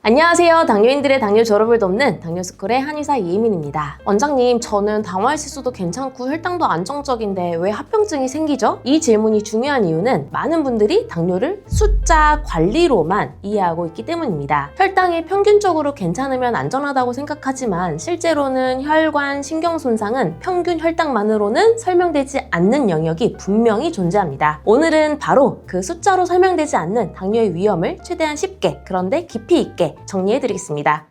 안녕하세요. 당뇨인들의 당뇨 졸업을 돕는 당뇨스쿨의 한의사 이혜민입니다. 원장님, 저는 당화혈색소도 괜찮고 혈당도 안정적인데 왜 합병증이 생기죠? 이 질문이 중요한 이유는 많은 분들이 당뇨를 숫자 관리로만 이해하고 있기 때문입니다. 혈당이 평균적으로 괜찮으면 안전하다고 생각하지만 실제로는 혈관, 신경 손상은 평균 혈당만으로는 설명되지 않는 영역이 분명히 존재합니다. 오늘은 바로 그 숫자로 설명되지 않는 당뇨의 위험을 최대한 쉽게 그런데 깊이 있게 정리해드리겠습니다.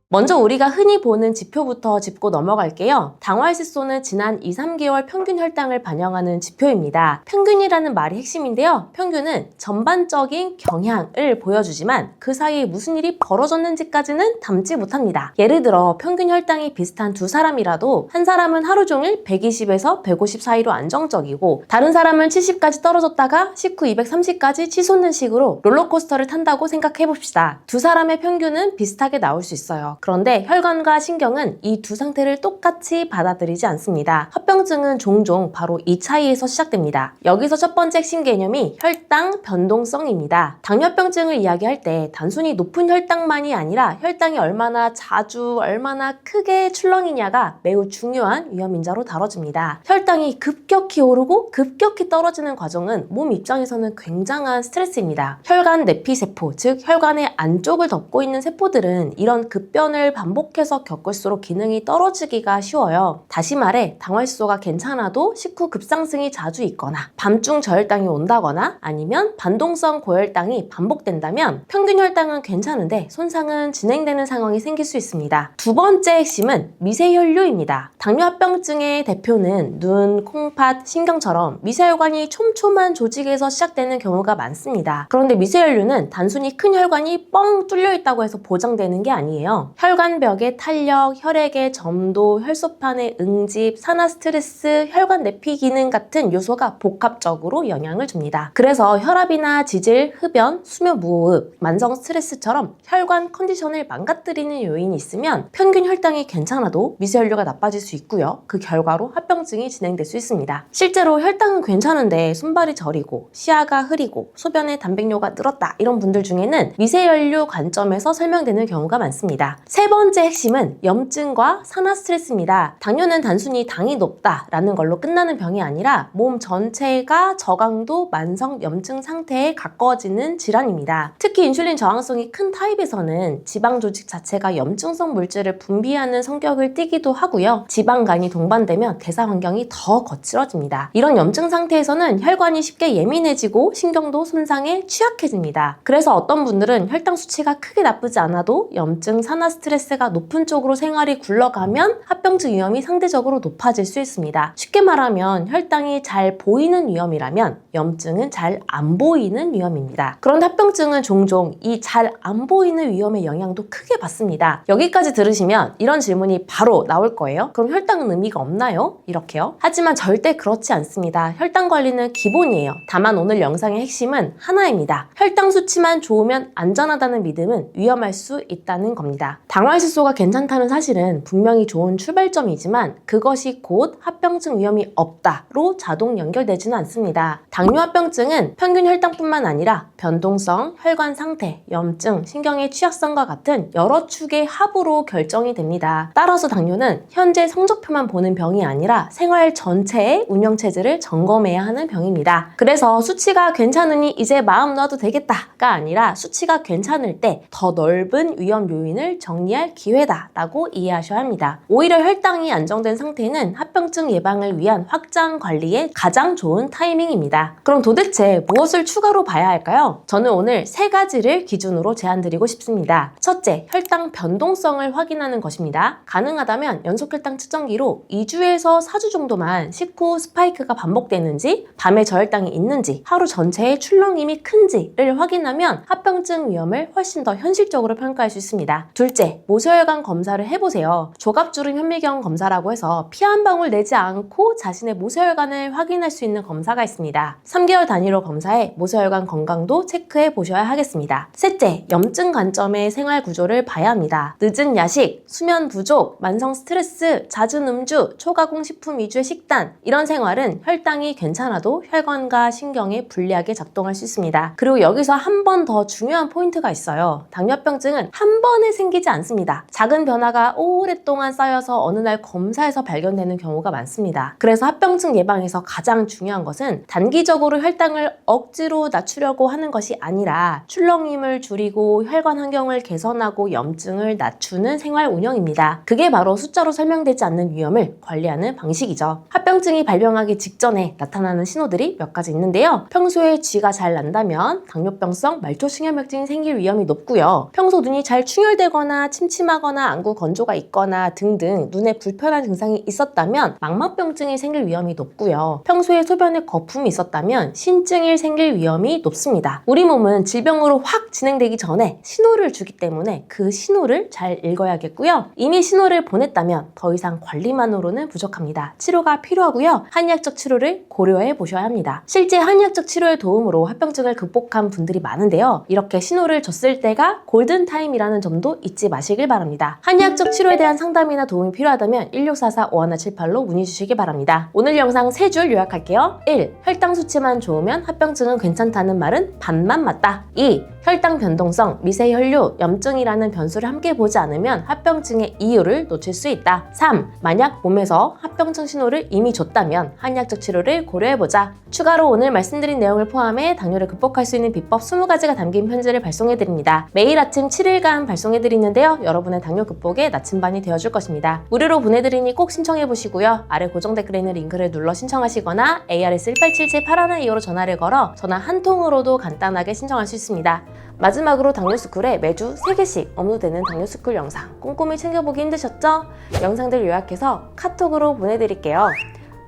먼저 우리가 흔히 보는 지표부터 짚고 넘어갈게요. 당화혈색소는 지난 2-3개월 평균 혈당을 반영하는 지표입니다. 평균이라는 말이 핵심인데요. 평균은 전반적인 경향을 보여주지만 그 사이에 무슨 일이 벌어졌는지까지는 담지 못합니다. 예를 들어 평균 혈당이 비슷한 두 사람이라도 한 사람은 하루 종일 120에서 150 사이로 안정적이고 다른 사람은 70까지 떨어졌다가 식후 230까지 치솟는 식으로 롤러코스터를 탄다고 생각해봅시다. 두 사람의 평균은 비슷하게 나올 수 있어요. 그런데 혈관과 신경은 이 두 상태를 똑같이 받아들이지 않습니다. 합병증은 종종 바로 이 차이에서 시작됩니다. 여기서 첫 번째 핵심 개념이 혈당 변동성입니다. 당뇨병증을 이야기할 때 단순히 높은 혈당만이 아니라 혈당이 얼마나 자주, 얼마나 크게 출렁이냐가 매우 중요한 위험인자로 다뤄집니다. 혈당이 급격히 오르고 급격히 떨어지는 과정은 몸 입장에서는 굉장한 스트레스입니다. 혈관 내피세포, 즉 혈관의 안쪽을 덮고 있는 세포들은 이런 급변을 반복해서 겪을수록 기능이 떨어지기가 쉬워요. 다시 말해 당화혈색소가 괜찮아도 식후 급상승이 자주 있거나 밤중 저혈당이 온다거나 아니면 반동성 고혈당이 반복된다면 평균 혈당은 괜찮은데 손상은 진행되는 상황이 생길 수 있습니다. 두 번째 핵심은 미세혈류입니다. 당뇨합병증의 대표는 눈, 콩팥, 신경처럼 미세혈관이 촘촘한 조직에서 시작되는 경우가 많습니다. 그런데 미세혈류는 단순히 큰 혈관이 뻥 뚫려 있다고 해서 보장되는 게 아니에요. 혈관벽의 탄력, 혈액의 점도, 혈소판의 응집, 산화 스트레스, 혈관 내피 기능 같은 요소가 복합적으로 영향을 줍니다. 그래서 혈압이나 지질, 흡연, 수면 무호흡, 만성 스트레스처럼 혈관 컨디션을 망가뜨리는 요인이 있으면 평균 혈당이 괜찮아도 미세혈류가 나빠질 수 있고요. 그 결과로 합병증이 진행될 수 있습니다. 실제로 혈당은 괜찮은데 손발이 저리고 시야가 흐리고 소변에 단백뇨가 늘었다 이런 분들 중에는 미세혈류 관점에서 설명되는 경우가 많습니다. 세 번째 핵심은 염증과 산화 스트레스입니다. 당뇨는 단순히 당이 높다라는 걸로 끝나는 병이 아니라 몸 전체가 저강도 만성 염증 상태에 가까워지는 질환입니다. 특히 인슐린 저항성이 큰 타입에서는 지방 조직 자체가 염증성 물질을 분비하는 성격을 띠기도 하고요. 지방간이 동반되면 대사 환경이 더 거칠어집니다. 이런 염증 상태에서는 혈관이 쉽게 예민해지고 신경도 손상에 취약해집니다. 그래서 어떤 분들은 혈당 수치가 크게 나쁘지 않아도 염증, 산화 스트레스가 높은 쪽으로 생활이 굴러가면 합병증 위험이 상대적으로 높아질 수 있습니다. 쉽게 말하면 혈당이 잘 보이는 위험이라면 염증은 잘 안 보이는 위험입니다. 그런데 합병증은 종종 이 잘 안 보이는 위험의 영향도 크게 받습니다. 여기까지 들으시면 이런 질문이 바로 나올 거예요. 그럼 혈당은 의미가 없나요? 이렇게요. 하지만 절대 그렇지 않습니다. 혈당 관리는 기본이에요. 다만 오늘 영상의 핵심은 하나입니다. 혈당 수치만 좋으면 안전하다는 믿음은 위험할 수 있다는 겁니다. 당화혈색소가 괜찮다는 사실은 분명히 좋은 출발점이지만 그것이 곧 합병증 위험이 없다로 자동 연결되지는 않습니다. 당뇨합병증은 평균 혈당뿐만 아니라 변동성, 혈관 상태, 염증, 신경의 취약성과 같은 여러 축의 합으로 결정이 됩니다. 따라서 당뇨는 현재 성적표만 보는 병이 아니라 생활 전체의 운영체제를 점검해야 하는 병입니다. 그래서 수치가 괜찮으니 이제 마음 놔도 되겠다가 아니라 수치가 괜찮을 때 더 넓은 위험 요인을 정리할 기회다라고 이해하셔야 합니다. 오히려 혈당이 안정된 상태는 합병증 예방을 위한 확장 관리에 가장 좋은 타이밍입니다. 그럼 도대체 무엇을 추가로 봐야 할까요? 저는 오늘 세 가지를 기준으로 제안드리고 싶습니다. 첫째, 혈당 변동성을 확인하는 것입니다. 가능하다면 연속혈당 측정기로 2주에서 4주 정도만 식후 스파이크가 반복되는지, 밤에 저혈당이 있는지, 하루 전체의 출렁임이 큰지를 확인하면 합병증 위험을 훨씬 더 현실적으로 평가할 수 있습니다. 둘째, 둘째, 모세혈관 검사를 해보세요. 조갑주름 현미경 검사라고 해서 피 한 방울 내지 않고 자신의 모세혈관을 확인할 수 있는 검사가 있습니다. 3개월 단위로 검사해 모세혈관 건강도 체크해 보셔야 하겠습니다. 셋째, 염증 관점의 생활 구조를 봐야 합니다. 늦은 야식, 수면 부족, 만성 스트레스, 잦은 음주, 초가공 식품 위주의 식단, 이런 생활은 혈당이 괜찮아도 혈관과 신경에 불리하게 작동할 수 있습니다. 그리고 여기서 한 번 더 중요한 포인트가 있어요. 당뇨병증은 한 번에 생기지 않습니다. 작은 변화가 오랫동안 쌓여서 어느 날 검사에서 발견되는 경우가 많습니다. 그래서 합병증 예방에서 가장 중요한 것은 단기적으로 혈당을 억지로 낮추려고 하는 것이 아니라 출렁임을 줄이고 혈관 환경을 개선하고 염증을 낮추는 생활 운영입니다. 그게 바로 숫자로 설명되지 않는 위험을 관리하는 방식이죠. 합병증이 발병하기 직전에 나타나는 신호들이 몇 가지 있는데요. 평소에 쥐가 잘 난다면 당뇨병성 말초신경맥증이 생길 위험이 높고요. 평소 눈이 잘 충혈되거나 침침하거나 안구 건조가 있거나 등등 눈에 불편한 증상이 있었다면 망막병증이 생길 위험이 높고요. 평소에 소변에 거품이 있었다면 신증이 생길 위험이 높습니다. 우리 몸은 질병으로 확 진행되기 전에 신호를 주기 때문에 그 신호를 잘 읽어야겠고요. 이미 신호를 보냈다면 더 이상 관리만으로는 부족합니다. 치료가 필요하고요. 한의학적 치료를 고려해 보셔야 합니다. 실제 한의학적 치료의 도움으로 합병증을 극복한 분들이 많은데요. 이렇게 신호를 줬을 때가 골든타임이라는 점도 잊지 마시길 바랍니다. 한의학적 치료에 대한 상담이나 도움이 필요하다면 1644-5178로 문의 주시기 바랍니다. 오늘 영상 3줄 요약할게요. 1. 혈당 수치만 좋으면 합병증은 괜찮다는 말은 반만 맞다. 2. 혈당 변동성, 미세혈류, 염증이라는 변수를 함께 보지 않으면 합병증의 이유를 놓칠 수 있다. 3. 만약 몸에서 합병증 신호를 이미 줬다면 한의학적 치료를 고려해보자. 추가로 오늘 말씀드린 내용을 포함해 당뇨를 극복할 수 있는 비법 20가지가 담긴 편지를 발송해드립니다. 매일 아침 7일간 발송해드리는데요. 여러분의 당뇨 극복에 나침반이 되어줄 것입니다. 무료로 보내드리니 꼭 신청해보시고요. 아래 고정 댓글에 있는 링크를 눌러 신청하시거나 ARS 1877-8125로 전화를 걸어 전화 한 통으로도 간단하게 신청할 수 있습니다. 마지막으로 당뇨스쿨에 매주 3개씩 업로드되는 당뇨스쿨 영상 꼼꼼히 챙겨보기 힘드셨죠? 영상들 요약해서 카톡으로 보내드릴게요.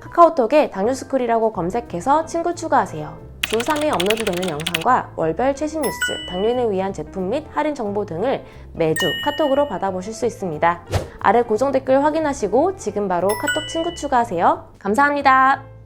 카카오톡에 당뇨스쿨이라고 검색해서 친구 추가하세요. 주 3회 업로드되는 영상과 월별 최신 뉴스, 당뇨인을 위한 제품 및 할인 정보 등을 매주 카톡으로 받아보실 수 있습니다. 아래 고정 댓글 확인하시고 지금 바로 카톡 친구 추가하세요. 감사합니다.